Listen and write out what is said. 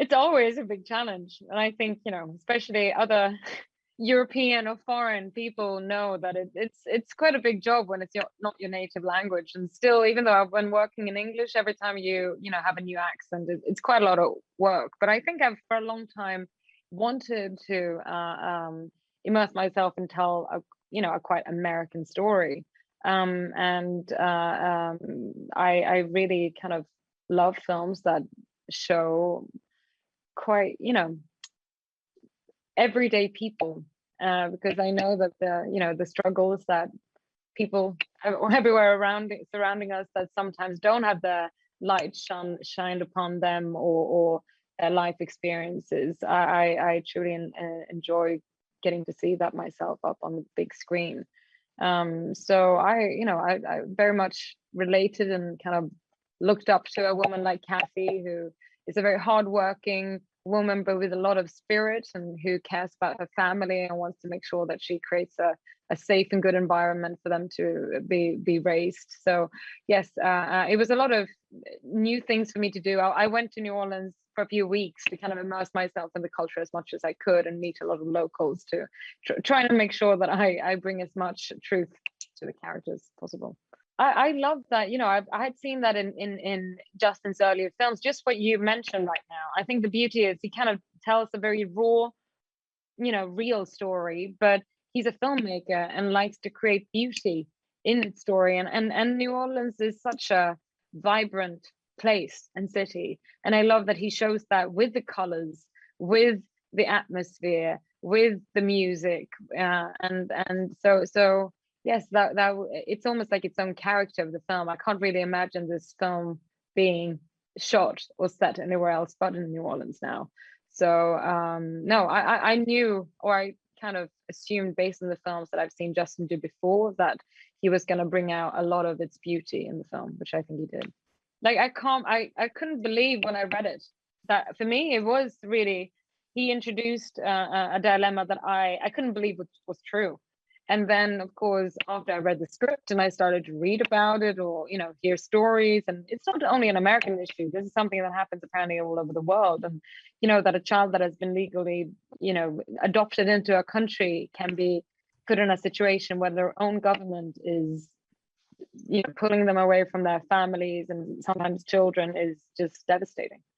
it's always a big challenge. And I think, especially other European or foreign people know that it's quite a big job when it's not your native language. And still, even though I've been working in English, every time you have a new accent, it's quite a lot of work. But I think I've for a long time wanted to immerse myself and tell a quite American story. And I really kind of love films that show quite everyday people, because I know that the struggles that people everywhere surrounding us that sometimes don't have the light shined upon them, or their life experiences. I truly enjoy getting to see that myself up on the big screen. So I very much related and kind of looked up to a woman like Kathy, who is a very hardworking woman, but with a lot of spirit, and who cares about her family and wants to make sure that she creates a safe and good environment for them to be raised. So yes, it was a lot of new things for me to do. I went to New Orleans for a few weeks to kind of immerse myself in the culture as much as I could, and meet a lot of locals to try to make sure that I bring as much truth to the characters as possible. I love that. I had seen that in Justin's earlier films, just what you mentioned right now. I think the beauty is he kind of tells a very raw, real story, but he's a filmmaker and likes to create beauty in its story. And New Orleans is such a vibrant place and city. And I love that he shows that with the colors, with the atmosphere, with the music. And so yes, that it's almost like its own character of the film. I can't really imagine this film being shot or set anywhere else but in New Orleans now. So no, I knew, or I kind of assumed based on the films that I've seen Justin do before, that he was going to bring out a lot of its beauty in the film, which I think he did. Like I couldn't believe when I read it that for me it was really, he introduced a dilemma that I couldn't believe was true. And then, of course, after I read the script and I started to read about it, or hear stories, and it's not only an American issue. This is something that happens apparently all over the world. And that a child that has been legally adopted into a country can be put in a situation where their own government is pulling them away from their families, and sometimes children, is just devastating.